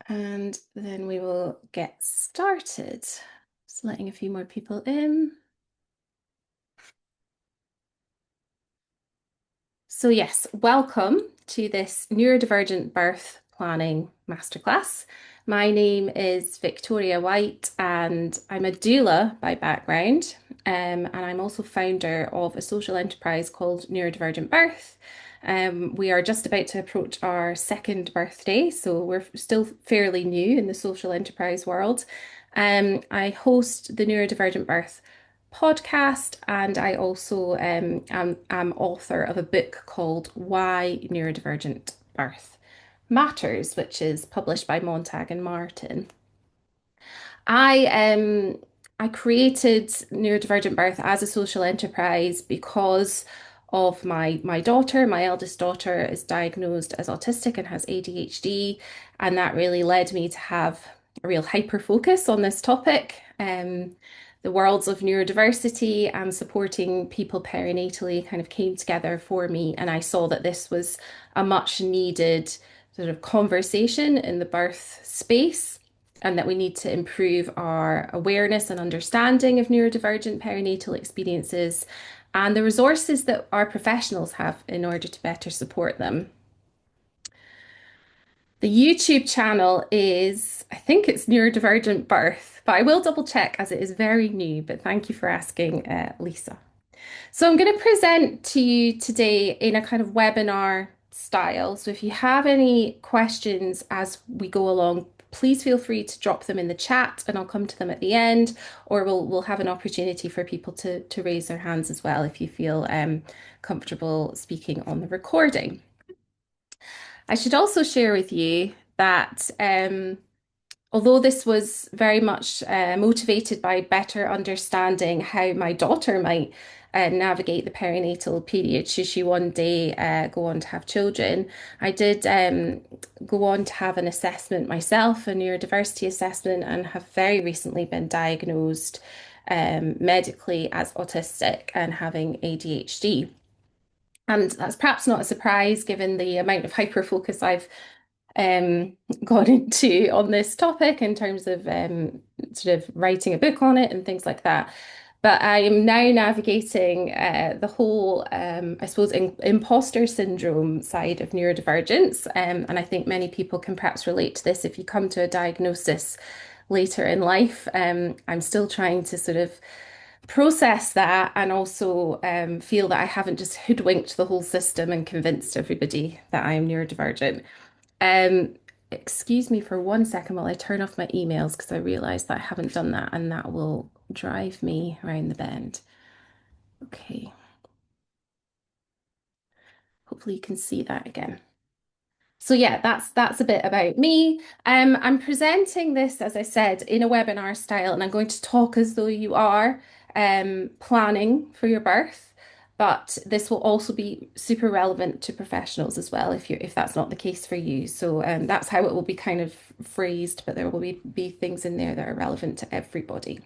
And then we will get started. Just letting a few more people in. So yes, welcome to this neurodivergent birth planning masterclass. My name is Victoria White and I'm a doula by background. And I'm also founder of a social enterprise called Neurodivergent Birth. We are just about to approach our second birthday, so we're still fairly new in the social enterprise world. I host the Neurodivergent Birth podcast, and I also am author of a book called Why Neurodivergent Birth Matters, which is published by Montag and Martin. I um I created Neurodivergent Birth as a social enterprise because of my daughter. My eldest daughter is diagnosed as autistic and has ADHD, and that really led me to have a real hyper focus on this topic. The worlds of neurodiversity and supporting people perinatally kind of came together for me, and I saw that this was a much needed sort of conversation in the birth space, and that we need to improve our awareness and understanding of neurodivergent perinatal experiences and the resources that our professionals have in order to better support them. The YouTube channel is, I think it's Neurodivergent Birth, but I will double check as it is very new. But thank you for asking, Lisa. So I'm going to present to you today in a kind of webinar style. So if you have any questions as we go along, please feel free to drop them in the chat and I'll come to them at the end, or we'll have an opportunity for people to raise their hands as well if you feel comfortable speaking on the recording. I should also share with you that although this was very much motivated by better understanding how my daughter might navigate the perinatal period should she one day go on to have children, I did go on to have an assessment myself, a neurodiversity assessment, and have very recently been diagnosed medically as autistic and having ADHD. And that's perhaps not a surprise given the amount of hyper focus I've um, gone into on this topic in terms of sort of writing a book on it and things like that. But I am now navigating the whole, I suppose, imposter syndrome side of neurodivergence. And I think many people can perhaps relate to this if you come to a diagnosis later in life. I'm still trying to sort of process that and also feel that I haven't just hoodwinked the whole system and convinced everybody that I am neurodivergent. Um, Excuse me for 1 second while I turn off my emails because I realize that I haven't done that and that will drive me around the bend. Okay, hopefully you can see that again. So yeah, that's a bit about me. I'm presenting this, as I said, in a webinar style, and I'm going to talk as though you are planning for your birth. But this will also be super relevant to professionals as well, if that's not the case for you. So that's how it will be kind of phrased, but there will be things in there that are relevant to everybody.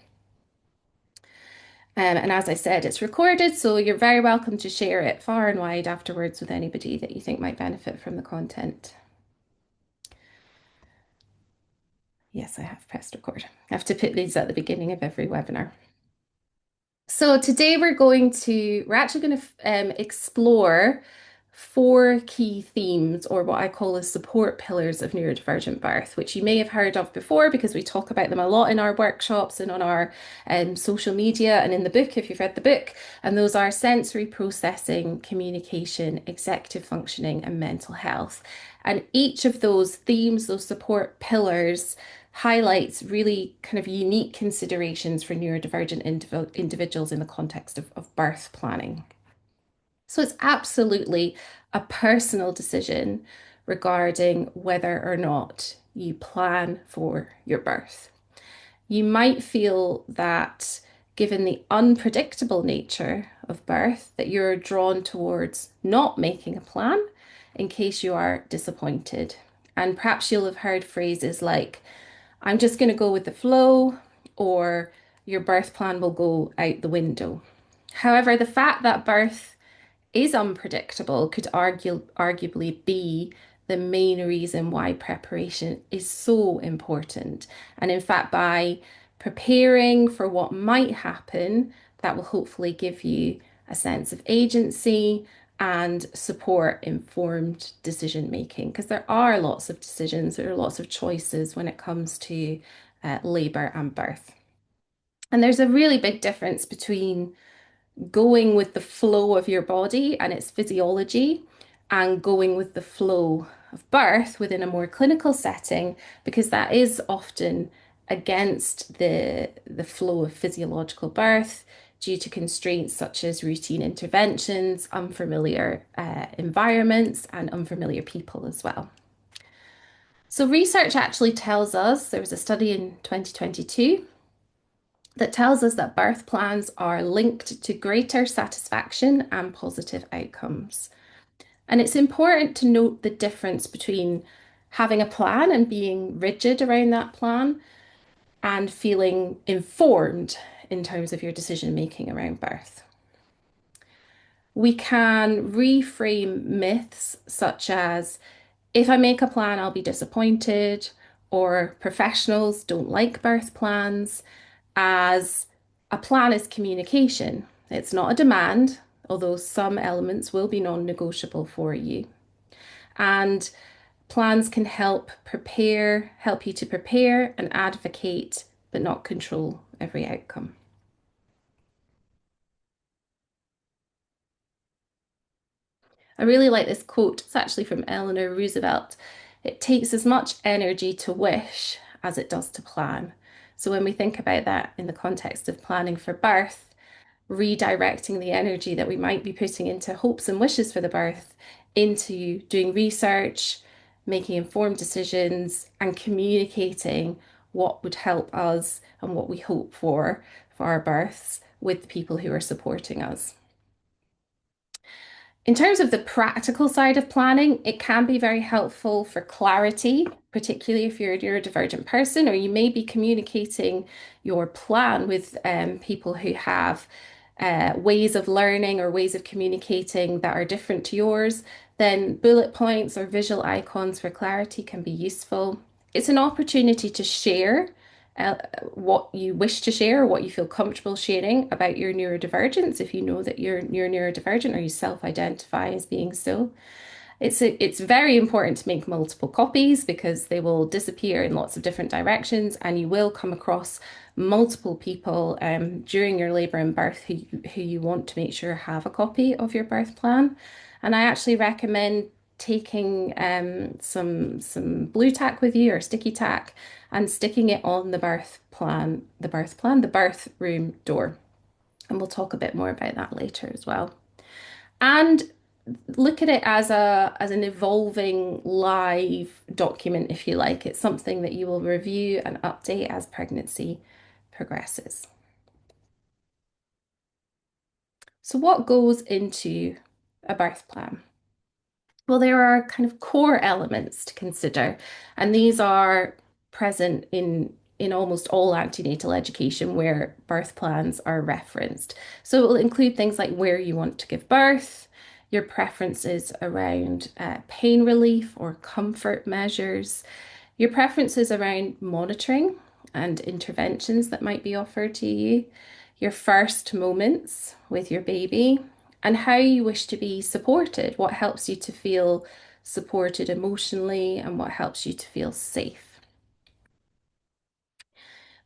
And as I said, it's recorded, so you're very welcome to share it far and wide afterwards with anybody that you think might benefit from the content. Yes, I have pressed record. I have to put these at the beginning of every webinar. So today we're actually going to explore four key themes, or what I call the support pillars of neurodivergent birth, which you may have heard of before because we talk about them a lot in our workshops and on our social media and in the book if you've read the book. And those are sensory processing, communication, executive functioning, and mental health. And each of those themes, those support pillars, highlights really kind of unique considerations for neurodivergent individuals in the context of birth planning. So it's absolutely a personal decision regarding whether or not you plan for your birth. You might feel that given the unpredictable nature of birth, that you're drawn towards not making a plan in case you are disappointed. And perhaps you'll have heard phrases like, I'm just going to go with the flow, or your birth plan will go out the window. However, the fact that birth is unpredictable could arguably be the main reason why preparation is so important. And in fact, by preparing for what might happen, that will hopefully give you a sense of agency and support informed decision making. Because there are lots of decisions, there are lots of choices when it comes to labour and birth. And there's a really big difference between going with the flow of your body and its physiology and going with the flow of birth within a more clinical setting, because that is often against the flow of physiological birth due to constraints such as routine interventions, unfamiliar environments, and unfamiliar people as well. So, research actually tells us there was a study in 2022 that tells us that birth plans are linked to greater satisfaction and positive outcomes. And it's important to note the difference between having a plan and being rigid around that plan and feeling informed in terms of your decision making around birth. We can reframe myths such as, if I make a plan, I'll be disappointed, or professionals don't like birth plans, as a plan is communication. It's not a demand, although some elements will be non-negotiable for you. And plans can help you to prepare and advocate, but not control every outcome. I really like this quote. It's actually from Eleanor Roosevelt. It takes as much energy to wish as it does to plan. So when we think about that in the context of planning for birth, redirecting the energy that we might be putting into hopes and wishes for the birth into doing research, making informed decisions, and communicating what would help us and what we hope for our births with the people who are supporting us. In terms of the practical side of planning, it can be very helpful for clarity, particularly if you're a neurodivergent person, or you may be communicating your plan with people who have ways of learning or ways of communicating that are different to yours. Then bullet points or visual icons for clarity can be useful. It's an opportunity to share uh, what you wish to share, or what you feel comfortable sharing about your neurodivergence, if you know that you're neurodivergent or you self-identify as being so. It's very important to make multiple copies because they will disappear in lots of different directions, and you will come across multiple people during your labour and birth who you want to make sure have a copy of your birth plan. And I actually recommend taking some blue tack with you or sticky tack and sticking it on the birth room door. And we'll talk a bit more about that later as well. And look at it as an evolving live document, if you like. It's something that you will review and update as pregnancy progresses. So what goes into a birth plan? Well, there are kind of core elements to consider, and these are present in almost all antenatal education where birth plans are referenced. So it will include things like where you want to give birth, your preferences around pain relief or comfort measures, your preferences around monitoring and interventions that might be offered to you, your first moments with your baby, and how you wish to be supported, what helps you to feel supported emotionally, and what helps you to feel safe.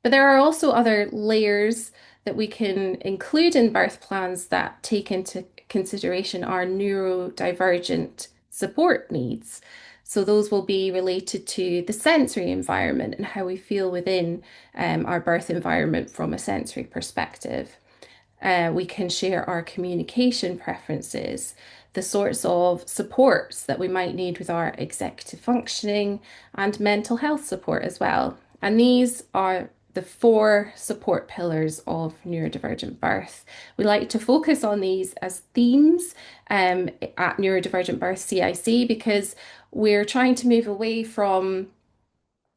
But there are also other layers that we can include in birth plans that take into consideration our neurodivergent support needs. So those will be related to the sensory environment and how we feel within our birth environment from a sensory perspective. We can share our communication preferences, the sorts of supports that we might need with our executive functioning and mental health support as well. And these are the four support pillars of neurodivergent birth. We like to focus on these as themes at Neurodivergent Birth CIC because we're trying to move away from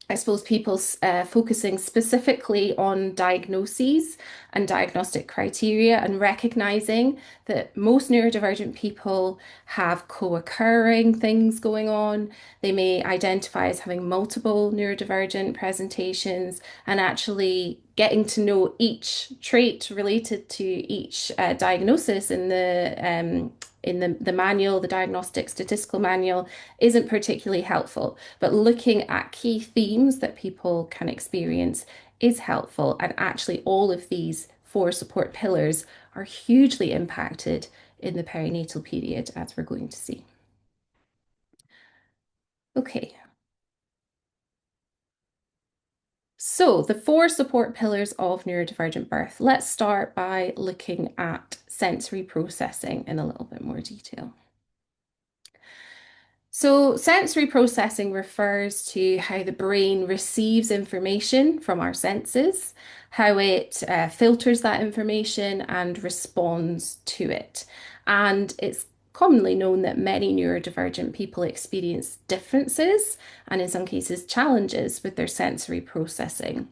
I suppose people focusing specifically on diagnoses and diagnostic criteria and recognizing that most neurodivergent people have co-occurring things going on. They may identify as having multiple neurodivergent presentations and actually getting to know each trait related to each diagnosis in the manual, the diagnostic statistical manual, isn't particularly helpful. But looking at key themes that people can experience is helpful. And actually, all of these four support pillars are hugely impacted in the perinatal period, as we're going to see. Okay, so the four support pillars of neurodivergent birth. Let's start by looking at sensory processing in a little bit more detail. So, sensory processing refers to how the brain receives information from our senses, how it filters that information and responds to it. And it's commonly known that many neurodivergent people experience differences and, in some cases, challenges with their sensory processing.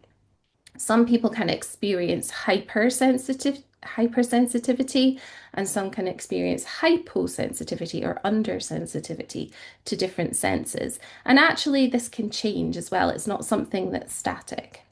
Some people can experience hypersensitivity, and some can experience hyposensitivity or undersensitivity to different senses. And actually, this can change as well. It's not something that's static.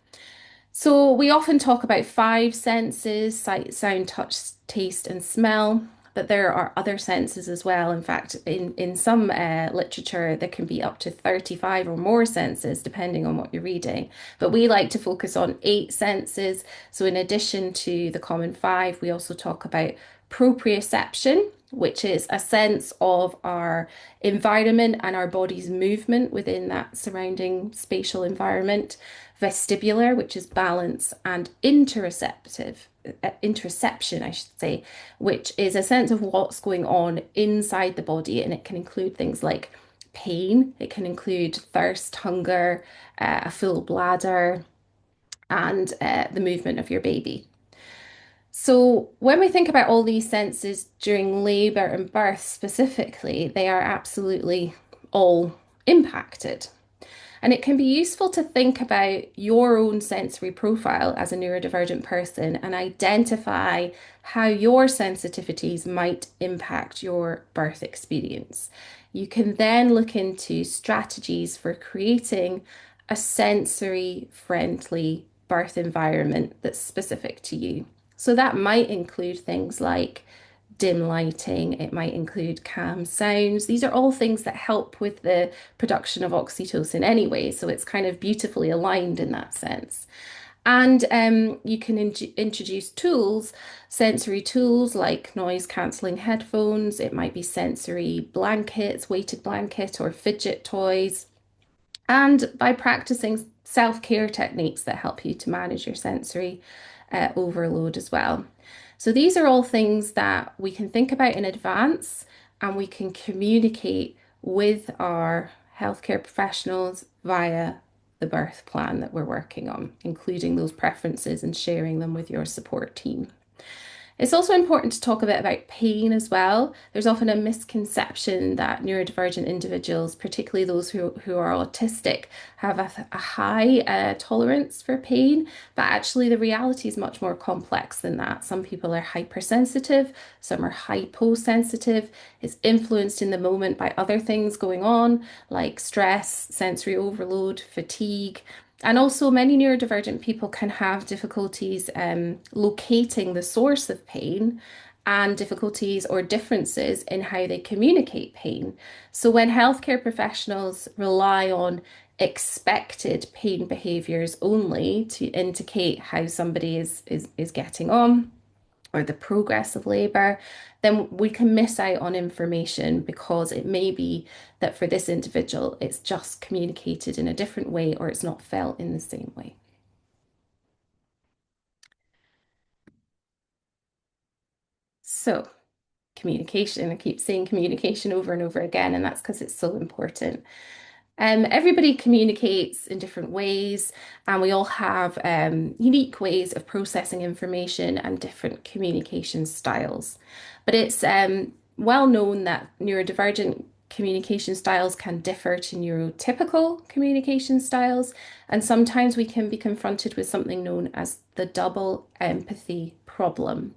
So we often talk about five senses: sight, sound, touch, taste, and smell. But there are other senses as well. In fact, in some literature, there can be up to 35 or more senses, depending on what you're reading. But we like to focus on eight senses. So, in addition to the common five, we also talk about proprioception, which is a sense of our environment and our body's movement within that surrounding spatial environment. Vestibular, which is balance, and interoception, I should say, which is a sense of what's going on inside the body, and it can include things like pain, it can include thirst, hunger, a full bladder, and the movement of your baby. So, when we think about all these senses during labor and birth specifically, they are absolutely all impacted. And it can be useful to think about your own sensory profile as a neurodivergent person and identify how your sensitivities might impact your birth experience. You can then look into strategies for creating a sensory friendly birth environment that's specific to you. So that might include things like dim lighting, it might include calm sounds. These are all things that help with the production of oxytocin anyway, so it's kind of beautifully aligned in that sense. And you can introduce tools, sensory tools like noise cancelling headphones. It might be sensory blankets, weighted blanket, or fidget toys. And by practicing self-care techniques that help you to manage your sensory overload as well. So these are all things that we can think about in advance and we can communicate with our healthcare professionals via the birth plan that we're working on, including those preferences and sharing them with your support team. It's also important to talk a bit about pain as well. There's often a misconception that neurodivergent individuals, particularly those who are autistic, have a high tolerance for pain, but actually the reality is much more complex than that. Some people are hypersensitive, some are hyposensitive. It's influenced in the moment by other things going on, like stress, sensory overload, fatigue. And also, many neurodivergent people can have difficulties locating the source of pain and difficulties or differences in how they communicate pain. So, when healthcare professionals rely on expected pain behaviors only to indicate how somebody is getting on, or the progress of labor, then we can miss out on information because it may be that for this individual, it's just communicated in a different way or it's not felt in the same way. So, communication, I keep saying communication over and over again, and that's because it's so important. Everybody communicates in different ways, and we all have unique ways of processing information and different communication styles. But it's well known that neurodivergent communication styles can differ to neurotypical communication styles, and sometimes we can be confronted with something known as the double empathy problem.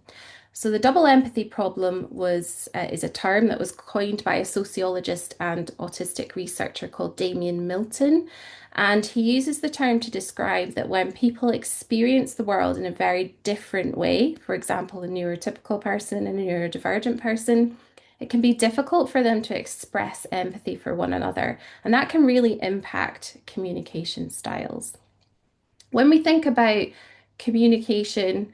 So the double empathy problem is a term that was coined by a sociologist and autistic researcher called Damien Milton. And he uses the term to describe that when people experience the world in a very different way, for example, a neurotypical person and a neurodivergent person, it can be difficult for them to express empathy for one another. And that can really impact communication styles. When we think about communication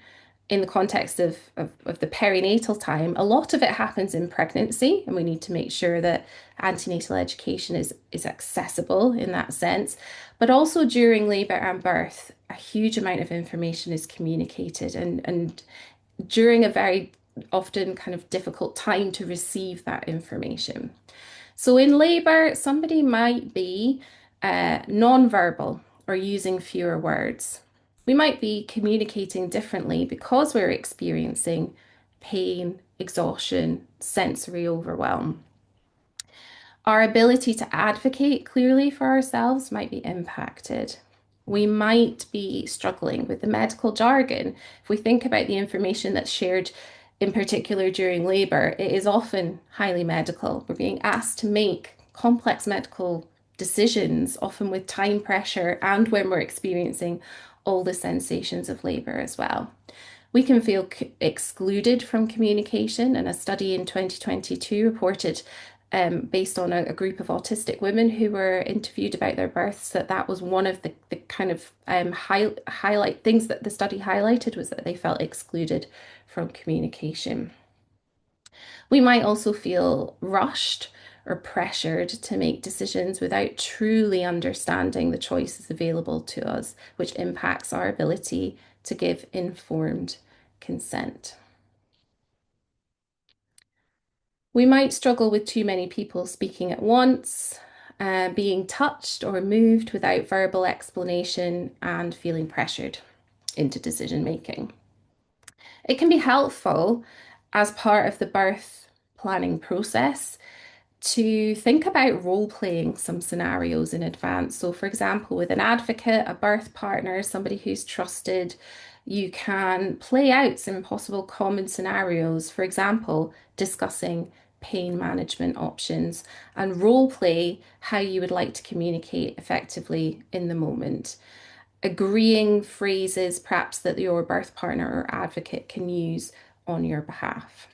in the context of the perinatal time, a lot of it happens in pregnancy, and we need to make sure that antenatal education is accessible in that sense. But also during labour and birth, a huge amount of information is communicated, and during a very often kind of difficult time to receive that information. So in labour, somebody might be non-verbal or using fewer words. We might be communicating differently because we're experiencing pain, exhaustion, sensory overwhelm. Our ability to advocate clearly for ourselves might be impacted. We might be struggling with the medical jargon. If we think about the information that's shared, in particular during labour, it is often highly medical. We're being asked to make complex medical decisions, often with time pressure, and when we're experiencing all the sensations of labour as well. We can feel excluded from communication, and a study in 2022 reported, based on a group of autistic women who were interviewed about their births, that was one of the kind of highlight things that the study highlighted was that they felt excluded from communication. We might also feel rushed or pressured to make decisions without truly understanding the choices available to us, which impacts our ability to give informed consent. We might struggle with too many people speaking at once, being touched or moved without verbal explanation, and feeling pressured into decision making. It can be helpful as part of the birth planning process to think about role playing some scenarios in advance. So, for example, with an advocate, a birth partner, somebody who's trusted, you can play out some possible common scenarios. For example, discussing pain management options and role play how you would like to communicate effectively in the moment. Agreeing phrases, perhaps, that your birth partner or advocate can use on your behalf.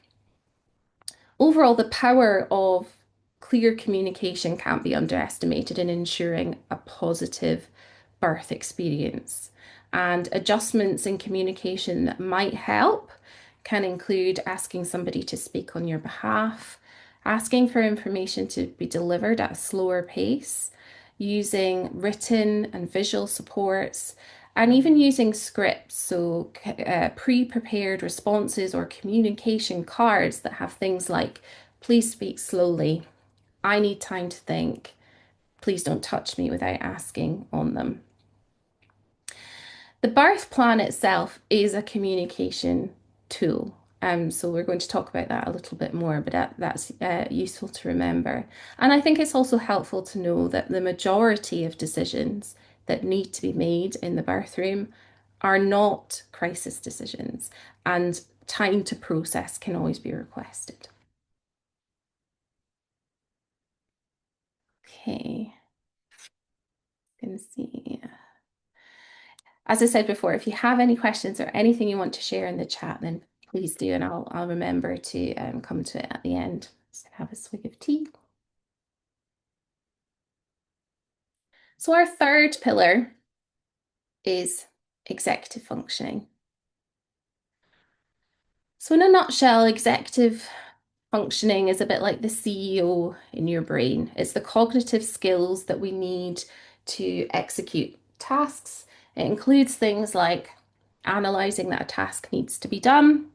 Overall, the power of clear communication can't be underestimated in ensuring a positive birth experience. And adjustments in communication that might help can include asking somebody to speak on your behalf, asking for information to be delivered at a slower pace, using written and visual supports, and even using scripts, so pre-prepared responses or communication cards that have things like, please speak slowly, I need time to think, please don't touch me without asking on them. The birth plan itself is a communication tool. So we're going to talk about that a little bit more, but that's useful to remember. And I think it's also helpful to know that the majority of decisions that need to be made in the birth room are not crisis decisions, and time to process can always be requested. Okay, gonna see. As I said before, if you have any questions or anything you want to share in the chat, then please do, and I'll remember to come to it at the end. Just have a swig of tea. So our third pillar is executive functioning. So in a nutshell, executive functioning is a bit like the CEO in your brain. It's the cognitive skills that we need to execute tasks. It includes things like analysing that a task needs to be done,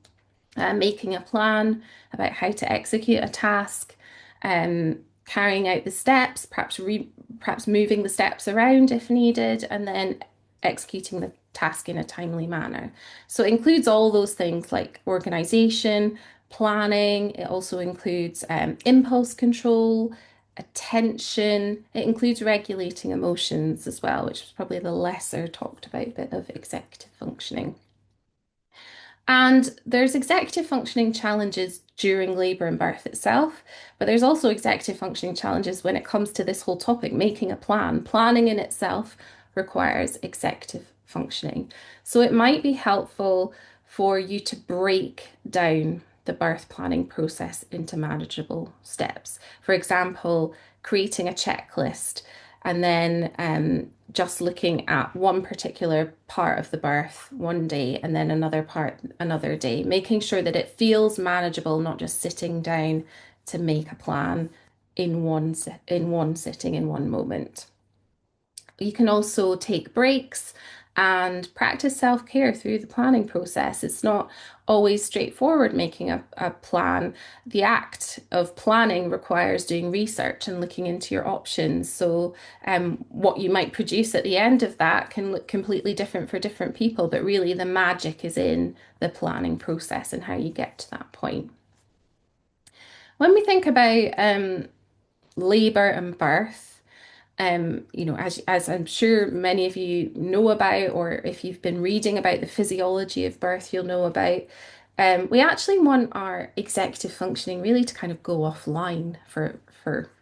making a plan about how to execute a task, carrying out the steps, perhaps moving the steps around if needed, and then executing the task in a timely manner. So it includes all those things like organization, planning. It also includes impulse control, attention. It includes regulating emotions as well, which is probably the lesser talked about bit of executive functioning. And there's executive functioning challenges during labour and birth itself, but there's also executive functioning challenges when it comes to this whole topic, making a plan. Planning in itself requires executive functioning. So it might be helpful for you to break down the birth planning process into manageable steps. For example, creating a checklist and then just looking at one particular part of the birth one day and then another part another day, making sure that it feels manageable, not just sitting down to make a plan in one sitting in one moment. You can also take breaks and practice self-care through the planning process. It's not always straightforward making a plan. The act of planning requires doing research and looking into your options. So, what you might produce at the end of that can look completely different for different people, but really the magic is in the planning process and how you get to that point. When we think about labour and birth, as I'm sure many of you know about, or if you've been reading about the physiology of birth, you'll know about. We actually want our executive functioning really to kind of go offline for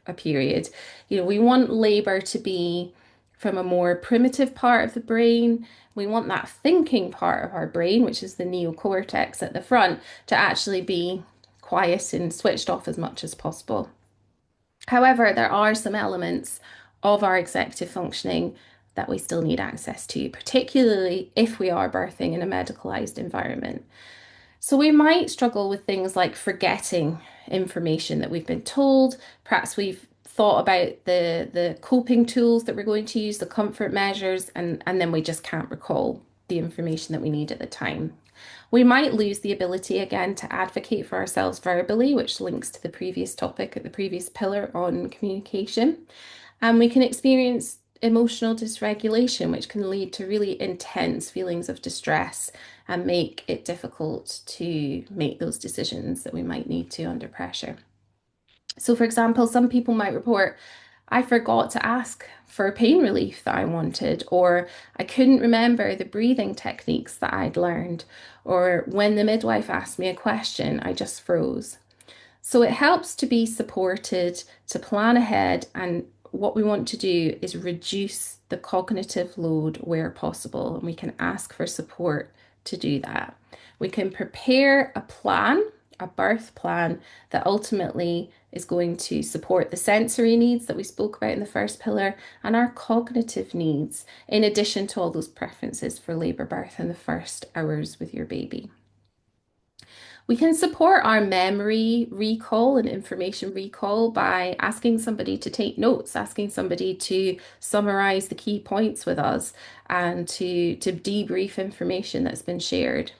a period. We want labor to be from a more primitive part of the brain. We want that thinking part of our brain, which is the neocortex at the front, to actually be quiet and switched off as much as possible. However, there are some elements of our executive functioning that we still need access to, particularly if we are birthing in a medicalized environment. So we might struggle with things like forgetting information that we've been told. Perhaps we've thought about the coping tools that we're going to use, the comfort measures, and then we just can't recall the information that we need at the time. We might lose the ability again to advocate for ourselves verbally, which links to the previous topic at the previous pillar on communication. And we can experience emotional dysregulation, which can lead to really intense feelings of distress and make it difficult to make those decisions that we might need to under pressure. So, for example, some people might report, I forgot to ask for pain relief that I wanted, or I couldn't remember the breathing techniques that I'd learned, or when the midwife asked me a question, I just froze. So it helps to be supported, to plan ahead, and what we want to do is reduce the cognitive load where possible, and we can ask for support to do that. We can prepare a plan, a birth plan that ultimately is going to support the sensory needs that we spoke about in the first pillar and our cognitive needs, in addition to all those preferences for labour birth in the first hours with your baby. We can support our memory recall and information recall by asking somebody to take notes, asking somebody to summarize the key points with us and to debrief information that's been shared.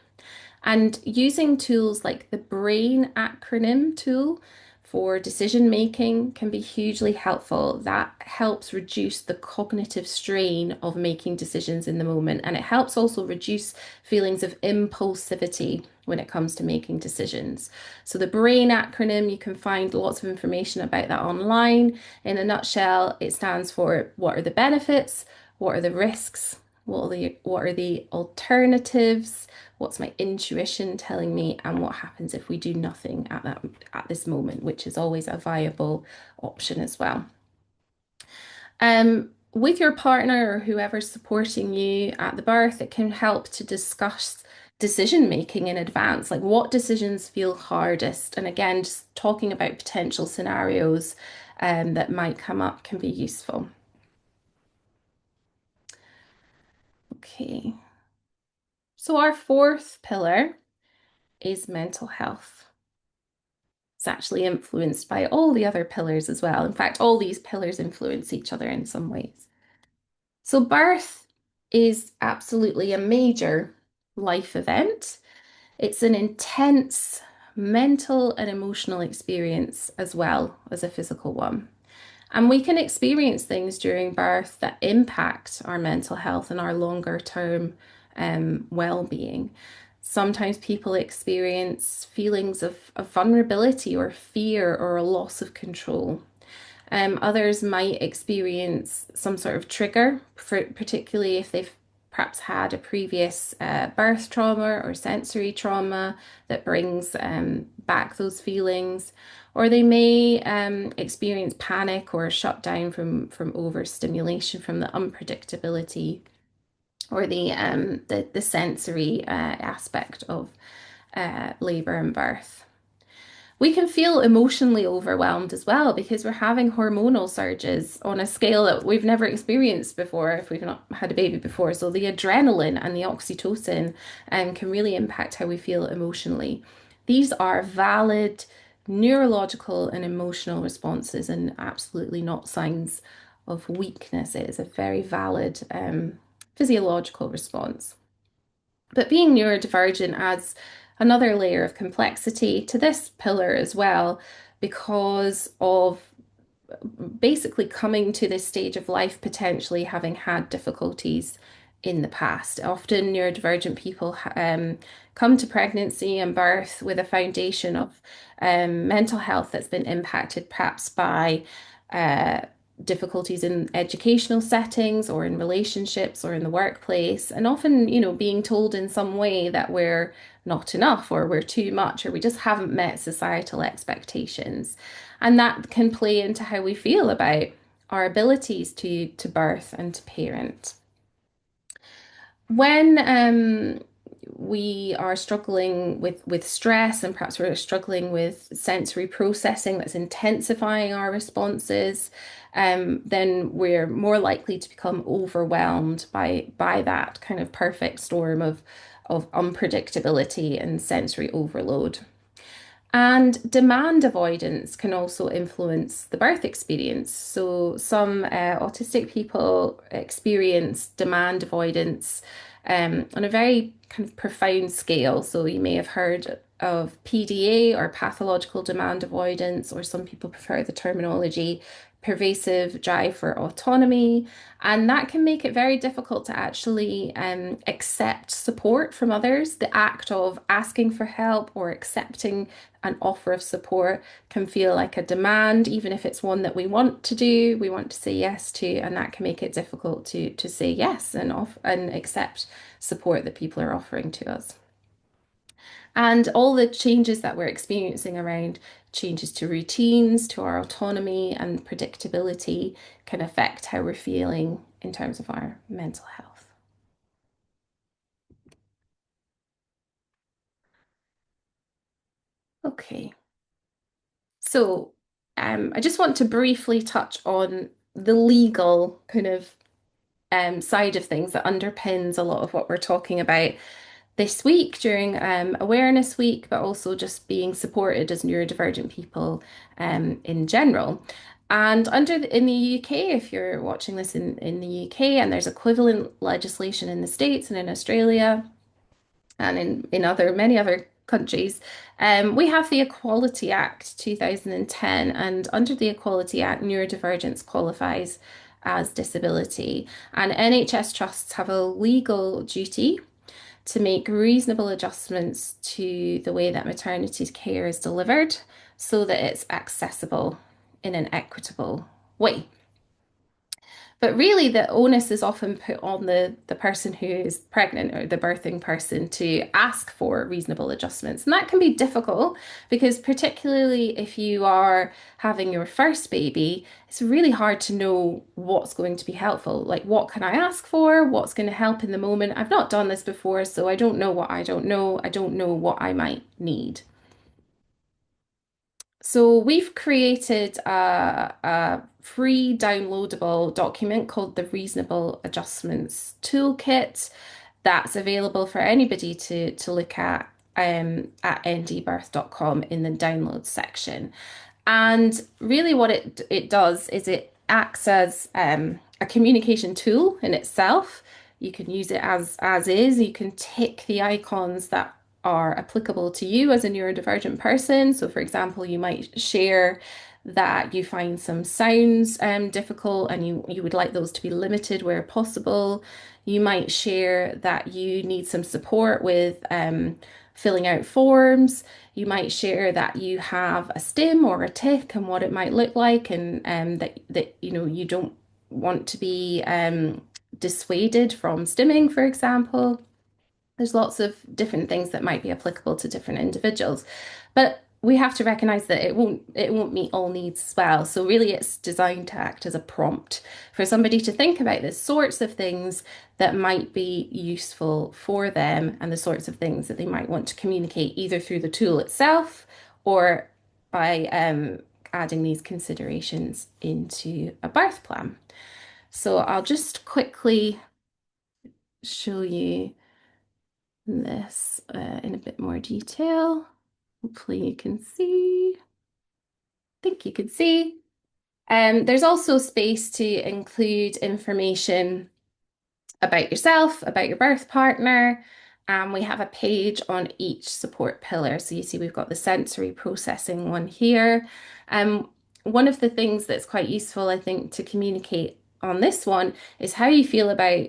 And using tools like the brain acronym tool for decision making can be hugely helpful. That helps reduce the cognitive strain of making decisions in the moment. And it helps also reduce feelings of impulsivity when it comes to making decisions. So the brain acronym, you can find lots of information about that online. In a nutshell, it stands for what are the benefits, what are the risks, what are the alternatives, what's my intuition telling me, and what happens if we do nothing at this moment, which is always a viable option as well. With your partner or whoever's supporting you at the birth, it can help to discuss decision making in advance, like what decisions feel hardest. And again, just talking about potential scenarios that might come up can be useful. Okay. So our fourth pillar is mental health. It's actually influenced by all the other pillars as well. In fact, all these pillars influence each other in some ways. So birth is absolutely a major life event. It's an intense mental and emotional experience as well as a physical one. And we can experience things during birth that impact our mental health and our longer term well-being. Sometimes people experience feelings of vulnerability or fear or a loss of control. Others might experience some sort of trigger, particularly if they've perhaps had a previous birth trauma or sensory trauma that brings back those feelings. Or they may experience panic or shut down from overstimulation, from the unpredictability or the sensory aspect of labor and birth. We can feel emotionally overwhelmed as well because we're having hormonal surges on a scale that we've never experienced before if we've not had a baby before. So the adrenaline and the oxytocin can really impact how we feel emotionally. These are valid neurological and emotional responses and absolutely not signs of weakness. It is a very valid physiological response. But being neurodivergent adds another layer of complexity to this pillar as well, because of basically coming to this stage of life potentially having had difficulties in the past. Often neurodivergent people come to pregnancy and birth with a foundation of mental health that's been impacted perhaps by uh, difficulties in educational settings or in relationships or in the workplace, and often, being told in some way that we're not enough or we're too much or we just haven't met societal expectations. And that can play into how we feel about our abilities to birth and to parent. When we are struggling with stress and perhaps we're struggling with sensory processing that's intensifying our responses, then we're more likely to become overwhelmed by that kind of perfect storm of unpredictability and sensory overload. And demand avoidance can also influence the birth experience. So, some autistic people experience demand avoidance on a very kind of profound scale. So, you may have heard of PDA or pathological demand avoidance, or some people prefer the terminology pervasive drive for autonomy. And that can make it very difficult to actually accept support from others. The act of asking for help or accepting an offer of support can feel like a demand, even if it's one that we want to do, we want to say yes to, and that can make it difficult to say yes and accept support that people are offering to us. And all the changes that we're experiencing around changes to routines, to our autonomy and predictability can affect how we're feeling in terms of our mental health. Okay, so I just want to briefly touch on the legal kind of side of things that underpins a lot of what we're talking about this week during Awareness Week, but also just being supported as neurodivergent people in general. And in the UK, if you're watching this in the UK, and there's equivalent legislation in the States and in Australia and in many other countries, we have the Equality Act 2010, and under the Equality Act, neurodivergence qualifies as disability. And NHS trusts have a legal duty to make reasonable adjustments to the way that maternity care is delivered so that it's accessible in an equitable way. But really, the onus is often put on the person who is pregnant or the birthing person to ask for reasonable adjustments. And that can be difficult because, particularly if you are having your first baby, it's really hard to know what's going to be helpful. Like, what can I ask for? What's going to help in the moment? I've not done this before, so I don't know what I don't know. I don't know what I might need. So we've created a free downloadable document called the Reasonable Adjustments Toolkit that's available for anybody to look at ndbirth.com in the download section. And really what it does is it acts as a communication tool in itself. You can use it as is. You can tick the icons that are applicable to you as a neurodivergent person. So, for example, you might share that you find some sounds difficult and you would like those to be limited where possible. You might share that you need some support with filling out forms. You might share that you have a stim or a tick and what it might look like, and that you don't want to be dissuaded from stimming, for example. There's lots of different things that might be applicable to different individuals, but we have to recognize that it won't meet all needs as well. So really it's designed to act as a prompt for somebody to think about the sorts of things that might be useful for them and the sorts of things that they might want to communicate either through the tool itself or by adding these considerations into a birth plan. So I'll just quickly show you this in a bit more detail. Hopefully you can see. I think you can see. There's also space to include information about yourself, about your birth partner, and we have a page on each support pillar. So you see we've got the sensory processing one here. One of the things that's quite useful, I think, to communicate on this one is how you feel about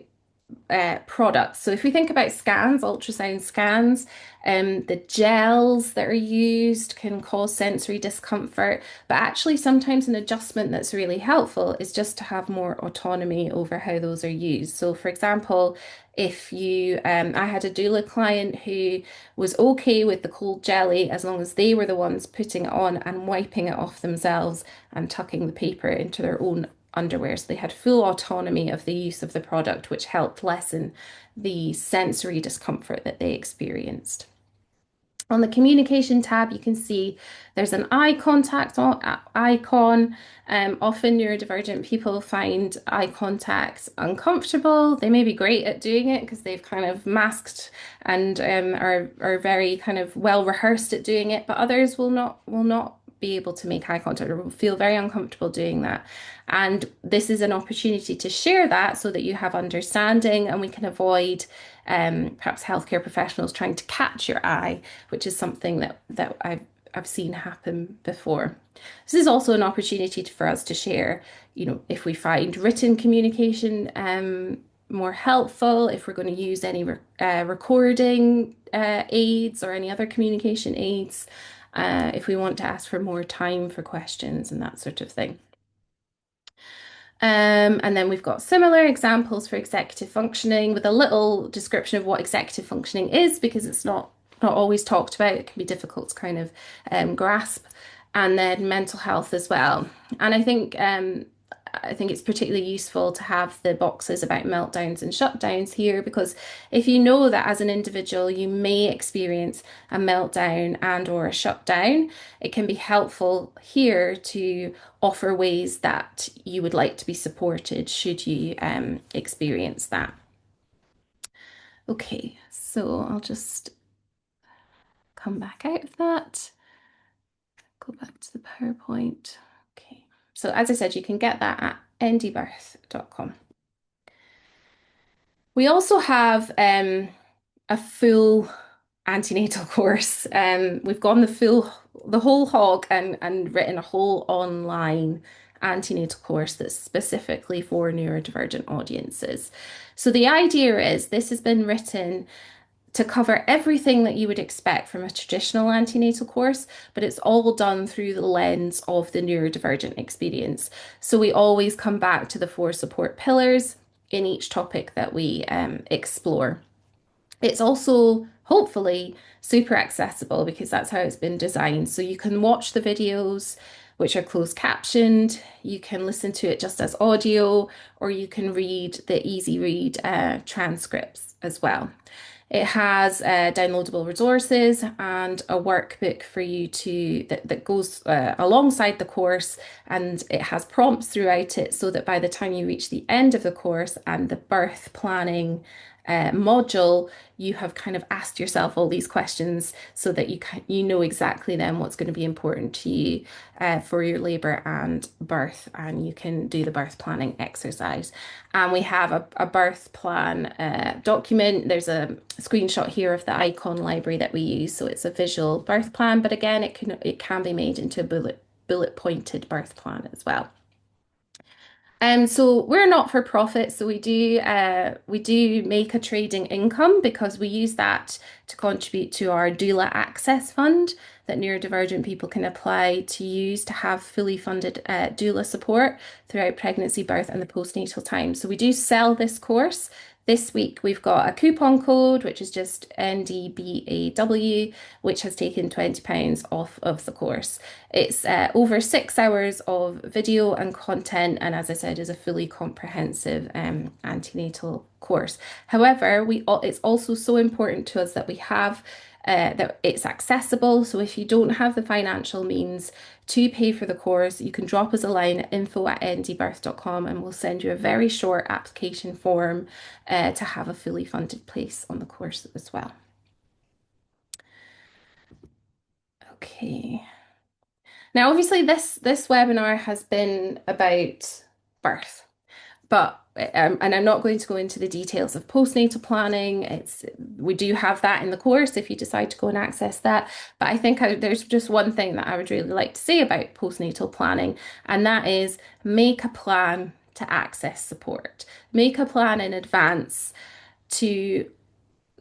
products. So if we think about scans, ultrasound scans, the gels that are used can cause sensory discomfort, but actually sometimes an adjustment that's really helpful is just to have more autonomy over how those are used. So for example, if I had a doula client who was okay with the cold jelly as long as they were the ones putting it on and wiping it off themselves and tucking the paper into their own underwear. So they had full autonomy of the use of the product, which helped lessen the sensory discomfort that they experienced. On the communication tab, you can see there's an eye contact icon. Often neurodivergent people find eye contact uncomfortable. They may be great at doing it because they've kind of masked and are very kind of well rehearsed at doing it, but others will not be able to make eye contact or will feel very uncomfortable doing that. And this is an opportunity to share that so that you have understanding and we can avoid perhaps healthcare professionals trying to catch your eye, which is something that I've seen happen before. This is also an opportunity for us to share, if we find written communication more helpful, if we're going to use any recording aids or any other communication aids, if we want to ask for more time for questions and that sort of thing. And then we've got similar examples for executive functioning with a little description of what executive functioning is because it's not always talked about. It can be difficult to kind of grasp. And then mental health as well. And I think it's particularly useful to have the boxes about meltdowns and shutdowns here because if you know that as an individual you may experience a meltdown and or a shutdown, it can be helpful here to offer ways that you would like to be supported should you experience that. Okay, so I'll just come back out of that, go back to the PowerPoint. Okay, so as I said, you can get that at ndbirth.com. We also have a full antenatal course. We've gone the whole hog and written a whole online antenatal course that's specifically for neurodivergent audiences. So the idea is this has been written to cover everything that you would expect from a traditional antenatal course, but it's all done through the lens of the neurodivergent experience. So we always come back to the 4 support pillars in each topic that we explore. It's also hopefully super accessible because that's how it's been designed. So you can watch the videos, which are closed captioned. You can listen to it just as audio, or you can read the easy read transcripts as well. It has downloadable resources and a workbook for you that goes alongside the course, and it has prompts throughout it so that by the time you reach the end of the course and the birth planning module, you have kind of asked yourself all these questions so that you know exactly then what's going to be important to you for your labour and birth, and you can do the birth planning exercise. And we have a birth plan document. There's a screenshot here of the icon library that we use, so it's a visual birth plan, but again, it can be made into a bullet pointed birth plan as well. So we're not for profit, so we do make a trading income because we use that to contribute to our doula access fund that neurodivergent people can apply to use to have fully funded doula support throughout pregnancy, birth, and the postnatal time. So we do sell this course. This week we've got a coupon code, which is just NDBAW, which has taken £20 off of the course. It's over 6 hours of video and content, and as I said, is a fully comprehensive antenatal course. However, it's also so important to us that we have that it's accessible. So if you don't have the financial means to pay for the course, you can drop us a line at info@ndbirth.com and we'll send you a very short application form to have a fully funded place on the course as well. Okay. Now, obviously, this webinar has been about birth, but and I'm not going to go into the details of postnatal planning. We do have that in the course if you decide to go and access that. But I think there's just one thing that I would really like to say about postnatal planning, and that is make a plan to access support. Make a plan in advance to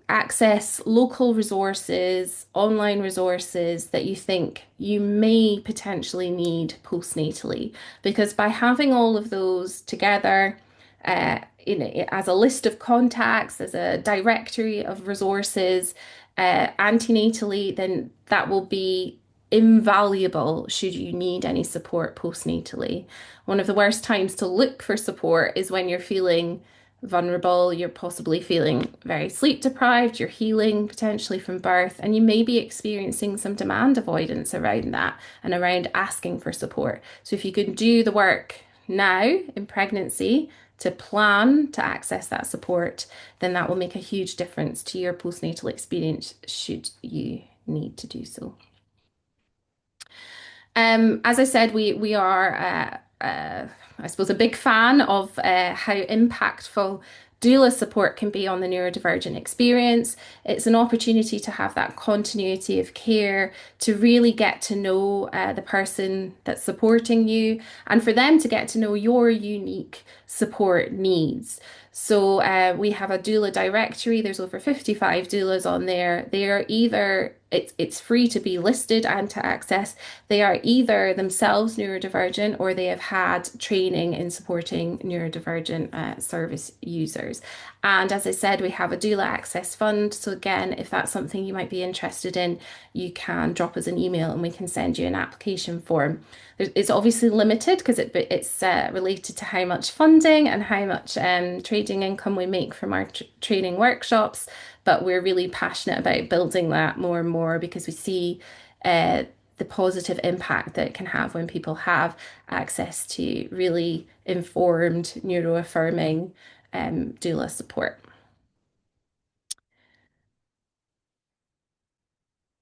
access local resources, online resources that you think you may potentially need postnatally. Because by having all of those together, as a list of contacts, as a directory of resources, antenatally, then that will be invaluable should you need any support postnatally. One of the worst times to look for support is when you're feeling vulnerable, you're possibly feeling very sleep deprived, you're healing potentially from birth, and you may be experiencing some demand avoidance around that and around asking for support. So if you can do the work now in pregnancy to plan to access that support, then that will make a huge difference to your postnatal experience should you need to do so. As I said, we are, I suppose, a big fan of how impactful doula support can be on the neurodivergent experience. It's an opportunity to have that continuity of care, to really get to know the person that's supporting you, and for them to get to know your unique support needs. So we have a doula directory. There's over 55 doulas on there. They are either it's free to be listed and to access. They are either themselves neurodivergent or they have had training in supporting neurodivergent service users. And as I said, we have a doula access fund. So again, if that's something you might be interested in, you can drop us an email and we can send you an application form. It's obviously limited because it's related to how much funding and how much trading income we make from our training workshops. But we're really passionate about building that more and more because we see the positive impact that it can have when people have access to really informed, neuroaffirming doula support.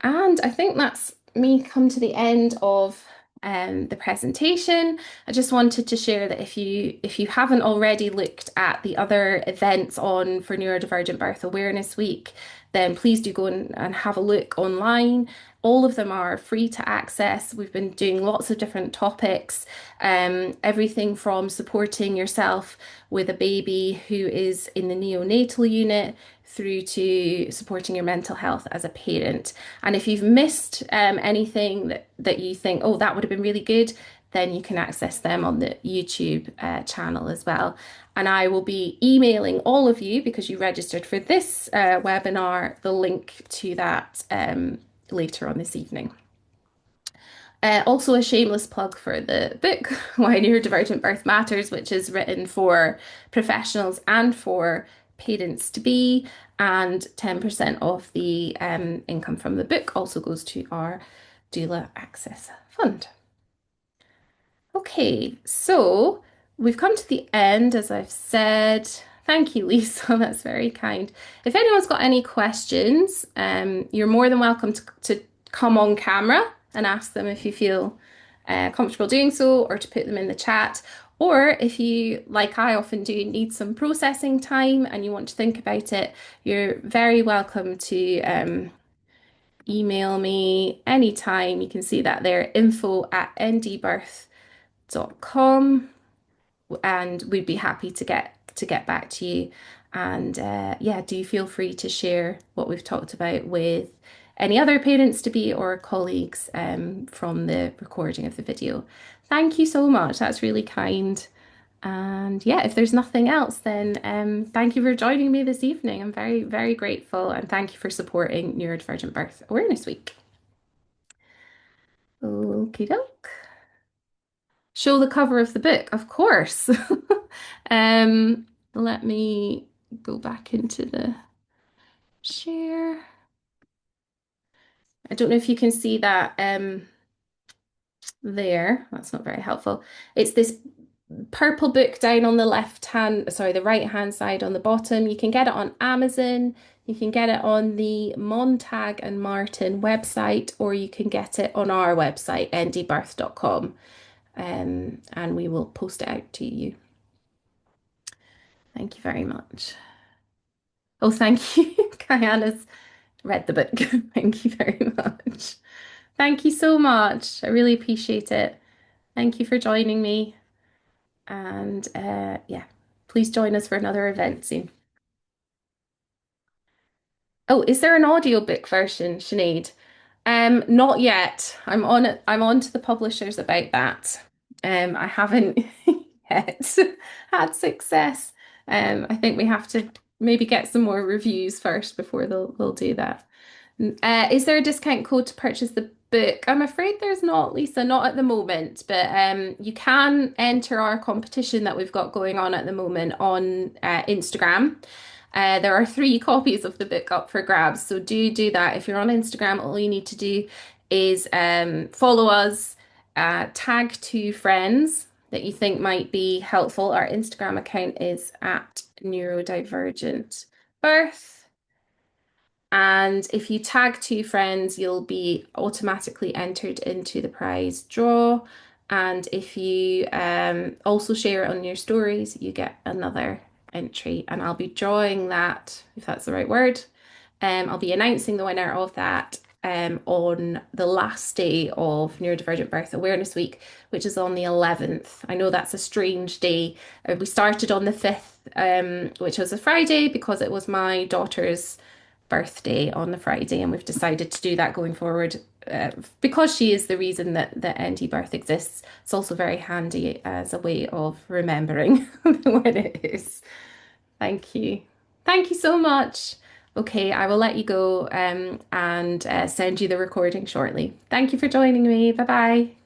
And I think that's me come to the end of the presentation. I just wanted to share that if you haven't already looked at the other events on for Neurodivergent Birth Awareness Week, then please do go and have a look online. All of them are free to access. We've been doing lots of different topics, everything from supporting yourself with a baby who is in the neonatal unit through to supporting your mental health as a parent. And if you've missed anything that you think, oh, that would have been really good, then you can access them on the YouTube channel as well. And I will be emailing all of you because you registered for this webinar, the link to that later on this evening. Also, a shameless plug for the book, Why Neurodivergent Birth Matters, which is written for professionals and for parents to be. And 10% of the income from the book also goes to our Doula Access Fund. Okay, so we've come to the end, as I've said. Thank you, Lisa. That's very kind. If anyone's got any questions, you're more than welcome to come on camera and ask them if you feel comfortable doing so, or to put them in the chat. Or if you, like I often do, need some processing time and you want to think about it, you're very welcome to email me anytime. You can see that there, info@ndbirth.com. and we'd be happy to get back to you. And yeah, do feel free to share what we've talked about with any other parents to be or colleagues from the recording of the video. Thank you so much. That's really kind. And yeah, if there's nothing else, then thank you for joining me this evening. I'm very, very grateful. And thank you for supporting Neurodivergent Birth Awareness Week. Okie doke. Show the cover of the book, of course. Let me go back into the share. I don't know if you can see that there. That's not very helpful. It's this purple book down on the the right hand side on the bottom. You can get it on Amazon. You can get it on the Montag and Martin website, or you can get it on our website, ndbirth.com, and we will post it out to you. Thank you very much. Oh, thank you. Kayana's read the book. Thank you very much. Thank you so much. I really appreciate it. Thank you for joining me. And yeah, please join us for another event soon. Oh, is there an audiobook version, Sinead? Not yet. I'm on to the publishers about that. I haven't yet had success. I think we have to maybe get some more reviews first before they'll do that. Is there a discount code to purchase the book? I'm afraid there's not, Lisa, not at the moment, but you can enter our competition that we've got going on at the moment on Instagram. There are 3 copies of the book up for grabs, so do that. If you're on Instagram, all you need to do is follow us, tag 2 friends that you think might be helpful. Our Instagram account is at Neurodivergent Birth. And if you tag 2 friends, you'll be automatically entered into the prize draw. And if you also share it on your stories, you get another entry. And I'll be drawing that, if that's the right word. I'll be announcing the winner of that on the last day of Neurodivergent Birth Awareness Week, which is on the 11th. I know that's a strange day. We started on the 5th, which was a Friday, because it was my daughter's birthday on the Friday, and we've decided to do that going forward because she is the reason that ND birth exists. It's also very handy as a way of remembering when it is. Thank you. Thank you so much. Okay, I will let you go and send you the recording shortly. Thank you for joining me. Bye bye.